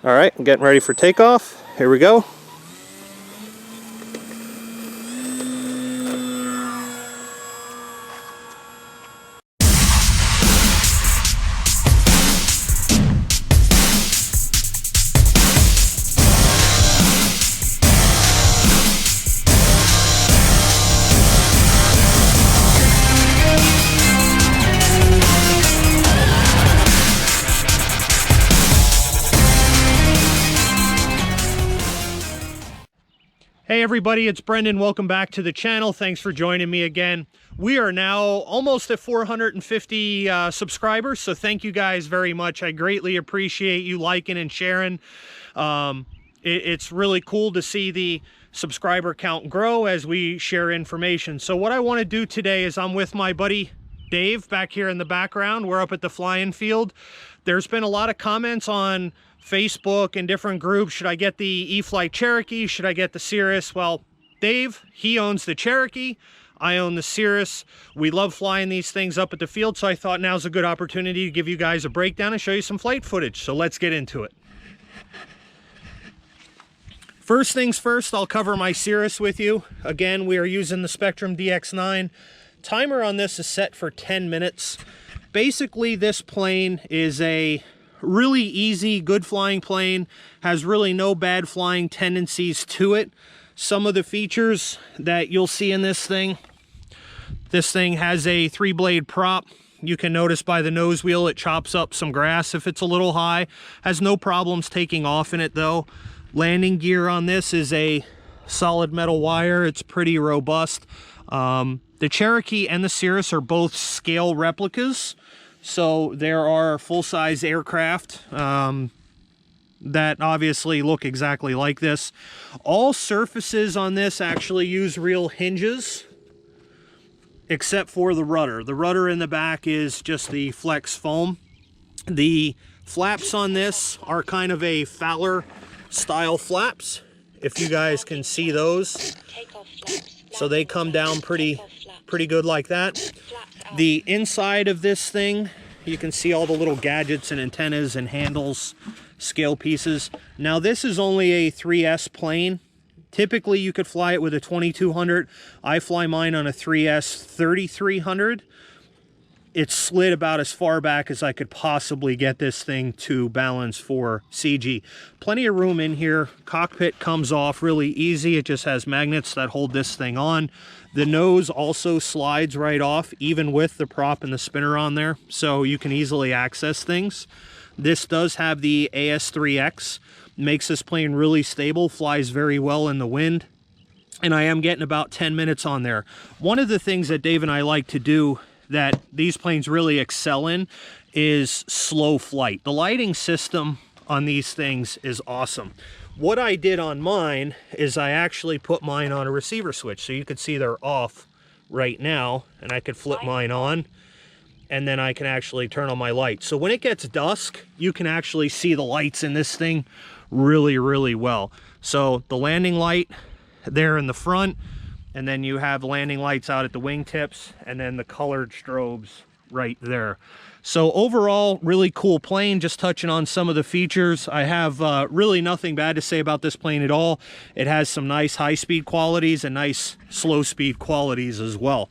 All right, I'm getting ready for takeoff. Here we go. Hey everybody, it's Brendan. Welcome back to the channel. Thanks for joining me again. We are now almost at 450 subscribers, so thank you guys very much. I greatly appreciate you liking and sharing. It's really cool to see the subscriber count grow as we share information. So what I want to do today is I'm with my buddy Dave back here in the background. We're up at the flying field. There's been a lot of comments on Facebook and different groups. Should I get the E-flite Cherokee? Should I get the Cirrus? Well, Dave, he owns the Cherokee. I own the Cirrus. We love flying these things up at the field, so I thought now's a good opportunity to give you guys a breakdown and show you some flight footage. So let's get into it. First things first, I'll cover my Cirrus with you. Again, we are using the Spectrum DX9. Timer on this is set for 10 minutes. Basically, this plane is a really easy, good flying plane, has really no bad flying tendencies to it. Some of the features that you'll see in this thing has a 3-blade prop. You can notice by the nose wheel it chops up some grass if it's a little high. Has no problems taking off in it though. Landing gear on this is a solid metal wire. It's pretty robust. The Cherokee and the Cirrus are both scale replicas. So there are full-size aircraft that obviously look exactly like this. All surfaces on this actually use real hinges, except for the rudder. The rudder in the back is just the flex foam. The flaps on this are kind of a Fowler style flaps, if you guys can see those. So they come down pretty good like that. The inside of this thing, you can see all the little gadgets and antennas and handles, scale pieces. Now this is only a 3S plane. Typically you could fly it with a 2200. I fly mine on a 3S 3300. It's slid about as far back as I could possibly get this thing to balance for CG. Plenty of room in here. Cockpit comes off really easy. It just has magnets that hold this thing on. The nose also slides right off, even with the prop and the spinner on there, so you can easily access things. This does have the AS3X. Makes this plane really stable, flies very well in the wind, and I am getting about 10 minutes on there. One of the things that Dave and I like to do that these planes really excel in is slow flight. The lighting system on these things is awesome. What I did on mine is I actually put mine on a receiver switch, so you can see they're off right now, and I could flip mine on, and then I can actually turn on my lights. So when it gets dusk, you can actually see the lights in this thing really well. So the landing light there in the front, and then you have landing lights out at the wingtips, and then the colored strobes right there. So overall, really cool plane. Just touching on some of the features, I have really nothing bad to say about this plane at all. It has some nice high-speed qualities and nice slow-speed qualities as well.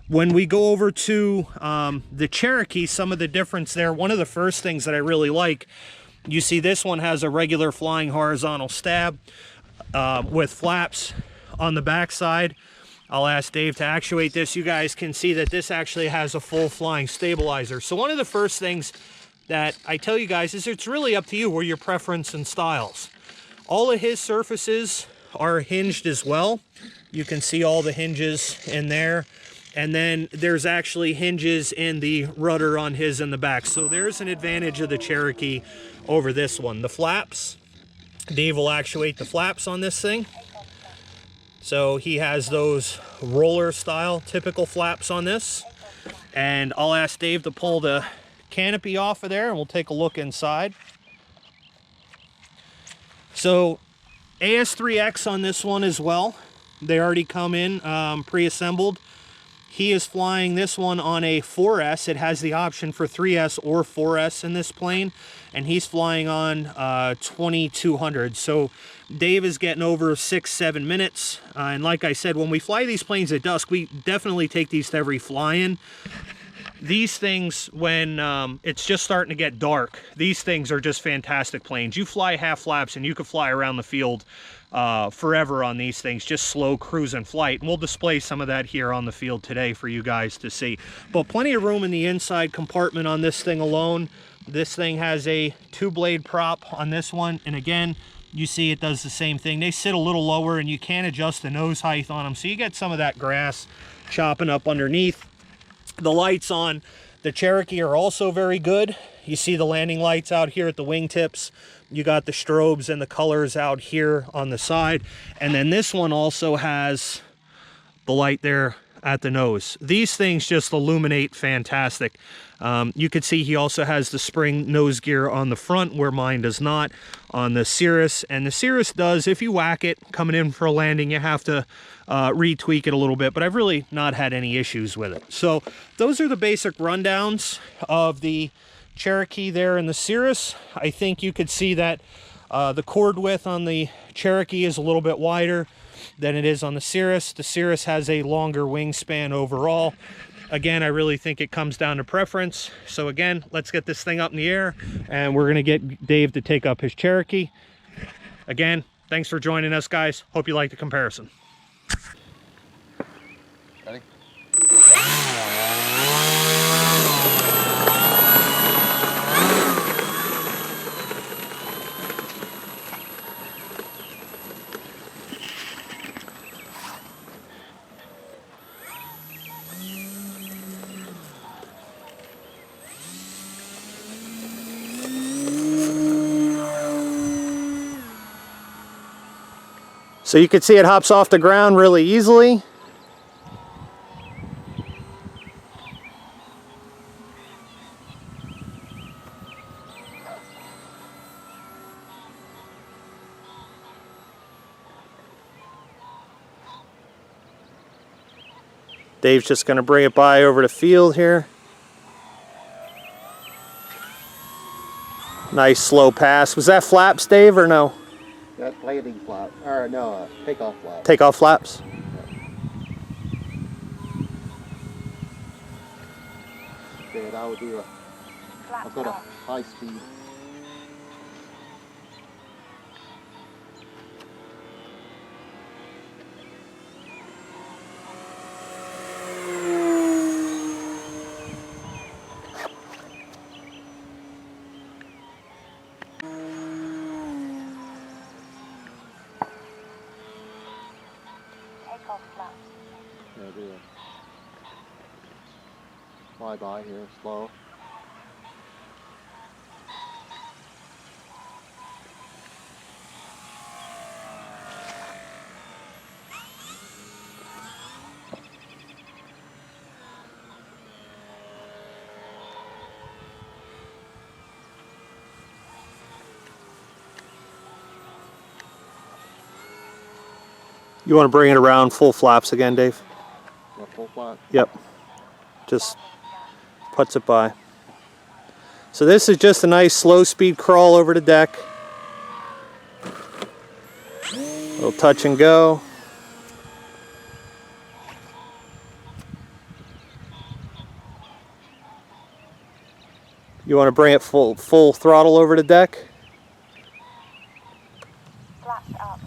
When we go over to the Cherokee, some of the difference there, one of the first things that I really like, you see this one has a regular flying horizontal stab with flaps on the backside. I'll ask Dave to actuate this. You guys can see that this actually has a full flying stabilizer. So one of the first things that I tell you guys is it's really up to you where your preference and styles. All of his surfaces are hinged as well. You can see all the hinges in there. And then there's actually hinges in the rudder on his in the back. So there's an advantage of the Cherokee over this one. The flaps, Dave will actuate the flaps on this thing. So he has those roller style typical flaps on this. And I'll ask Dave to pull the canopy off of there and we'll take a look inside. So AS3X on this one as well. They already come in pre-assembled. He is flying this one on a 4S. It has the option for 3S or 4S in this plane, and he's flying on 2200. So Dave is getting over 6-7 minutes. And like I said, when we fly these planes at dusk, we definitely take these to every fly-in. These things, when it's just starting to get dark, these things are just fantastic planes. You fly half flaps and you can fly around the field forever on these things, just slow cruising flight. And we'll display some of that here on the field today for you guys to see. But plenty of room in the inside compartment on this thing alone. This thing has a 2-blade prop on this one, and again, you see it does the same thing. They sit a little lower and you can adjust the nose height on them, so you get some of that grass chopping up underneath. The lights on the Cherokee are also very good. You see the landing lights out here at the wingtips. You got the strobes and the colors out here on the side. And then this one also has the light there at the nose. These things just illuminate fantastic. You can see he also has the spring nose gear on the front, where mine does not on the Cirrus. And the Cirrus does, if you whack it coming in for a landing, you have to retweak it a little bit, but I've really not had any issues with it. So those are the basic rundowns of the Cherokee there in the Cirrus. I think you could see that the chord width on the Cherokee is a little bit wider than it is on the Cirrus. The Cirrus has a longer wingspan overall. Again, I really think it comes down to preference. So again, let's get this thing up in the air, and we're gonna get Dave to take up his Cherokee. Again, thanks for joining us, guys. Hope you like the comparison. Ready? So you can see it hops off the ground really easily. Dave's just going to bring it by over the field here. Nice slow pass. Was that flaps, Dave, or no? That's landing flap, or no, takeoff flap. Takeoff flaps? Okay, and I would do I've got a high speed. Yeah, do a fly by here, slow. You want to bring it around full flaps again, Dave? What, full flap? Yep. Just puts it by. So this is just a nice slow speed crawl over the deck. A little touch and go. You want to bring it full throttle over the deck? Flaps up.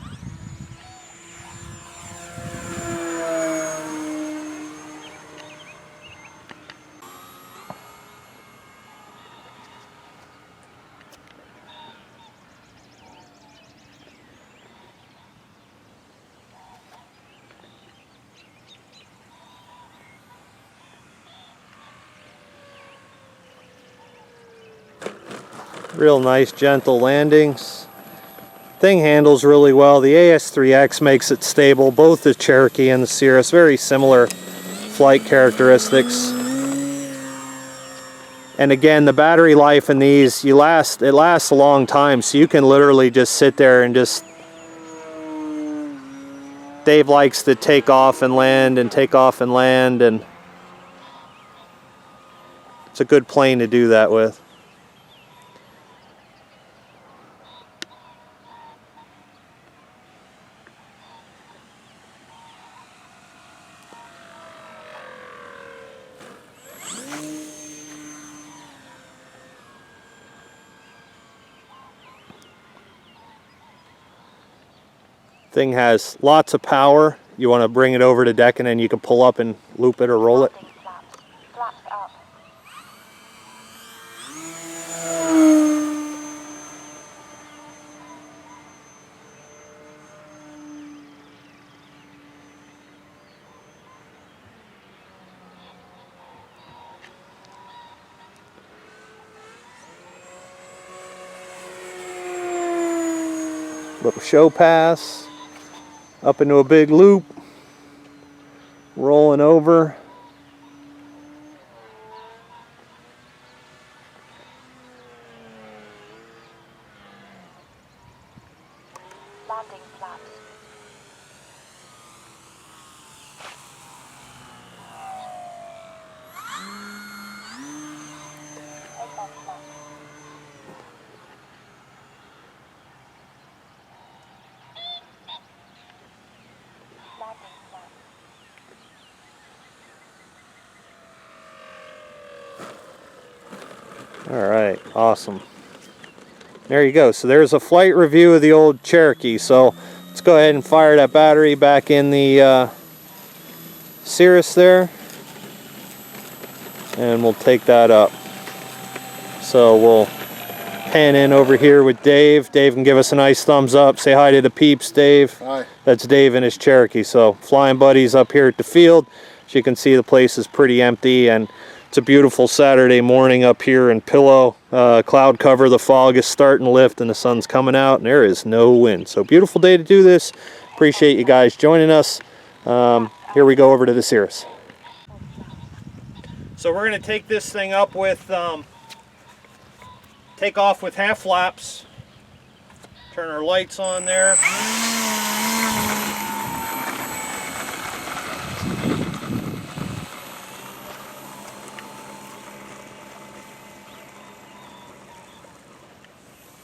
Real nice gentle landings. Thing handles really well. The AS3X makes it stable. Both the Cherokee and the Cirrus, very similar flight characteristics. And again, the battery life in these, it lasts a long time, so you can literally just sit there and just... Dave likes to take off and land and take off and land, and It's a good plane to do that with. Thing has lots of power. You want to bring it over to deck and then you can pull up and loop it or roll it. Flaps up. Little show pass, up into a big loop, rolling over. Landing flaps. Takeoff flaps. Landing flaps. All right, awesome. There you go. So there's a flight review of the old Cherokee. So let's go ahead and fire that battery back in the Cirrus there. And we'll take that up. So we'll pan in over here with Dave. Dave can give us a nice thumbs up. Say hi to the peeps, Dave. Hi. That's Dave and his Cherokee. So flying buddies up here at the field. As you can see, the place is pretty empty, and it's a beautiful Saturday morning up here in Pillow. Cloud cover, the fog is starting to lift and the sun's coming out and there is no wind. So beautiful day to do this. Appreciate you guys joining us. Here we go over to the Cirrus. So we're going to take this thing up with, take off with half flaps. Turn our lights on there.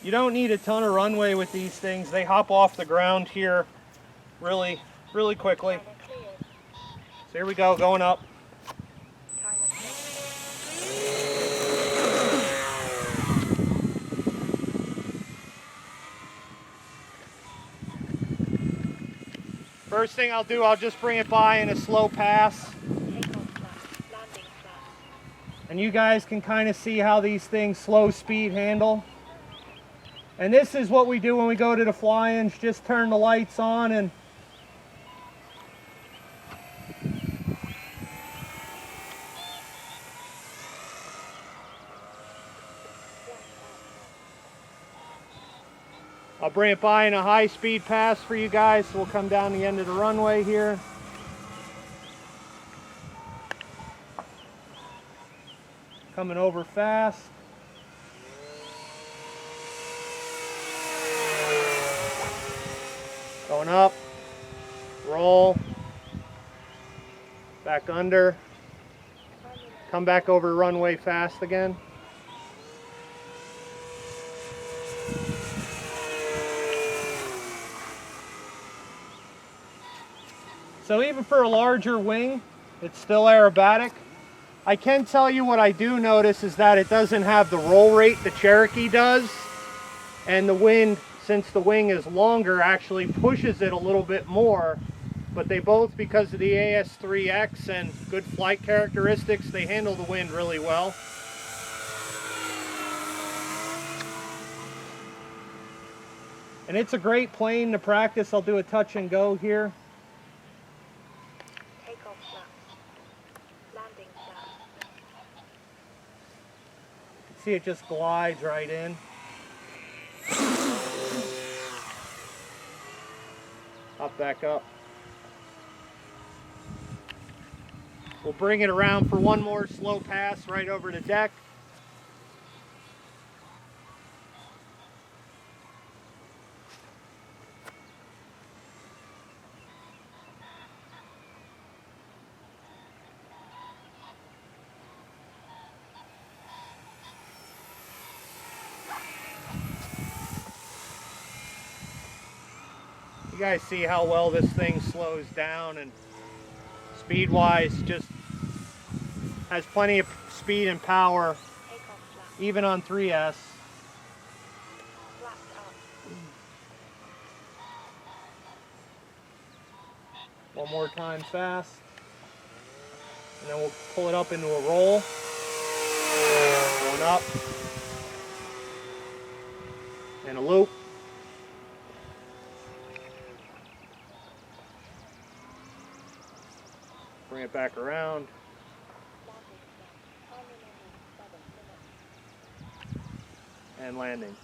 You don't need a ton of runway with these things. They hop off the ground here really quickly. So here we go, going up. First thing I'll do, I'll just bring it by in a slow pass. And you guys can kind of see how these things slow speed handle. And this is what we do when we go to the fly-ins. Just turn the lights on and I'll bring it by in a high-speed pass for you guys. So we'll come down the end of the runway here. Coming over fast. Going up, roll, back under, come back over runway fast again. So even for a larger wing, it's still aerobatic. I can tell you what I do notice is that it doesn't have the roll rate the Cherokee does, and the wind, since the wing is longer, actually pushes it a little bit more. But they both, because of the AS3X and good flight characteristics, they handle the wind really well. And it's a great plane to practice. I'll do a touch and go here. Takeoff flaps. Landing flaps. See, it just glides right in. Hop back up. We'll bring it around for one more slow pass right over the deck. You guys see how well this thing slows down, and speed-wise just has plenty of speed and power, Takeoff flaps. even on 3S. Flaps up. One more time fast. And then we'll pull it up into a roll. Going up. And a loop. Bring it back around. And landing.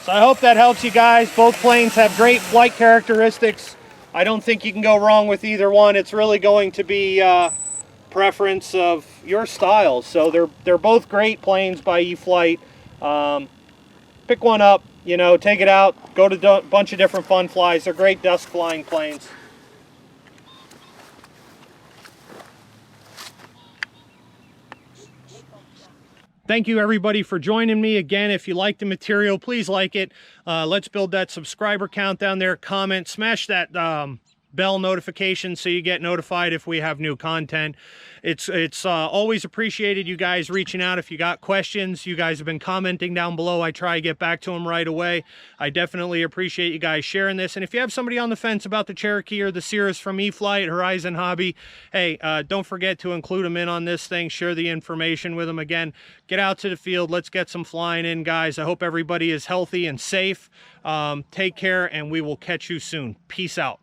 So I hope that helps you guys. Both planes have great flight characteristics. I don't think you can go wrong with either one. It's really going to be preference of your style. So they're both great planes by E-flite. Pick one up, you know, take it out, go to a bunch of different fun flies. They're great dusk flying planes. Thank you everybody for joining me. Again, if you like the material, please like it. Let's build that subscriber count down there. Comment, smash that bell notification so you get notified if we have new content. It's always appreciated, you guys reaching out. If you got questions, you guys have been commenting down below. I try to get back to them right away. I definitely appreciate you guys sharing this. And if you have somebody on the fence about the Cherokee or the Cirrus from E-flite, Horizon Hobby, hey, don't forget to include them in on this thing. Share the information with them. Again, get out to the field. Let's get some flying in, guys. I hope everybody is healthy and safe. Take care, and we will catch you soon. Peace out.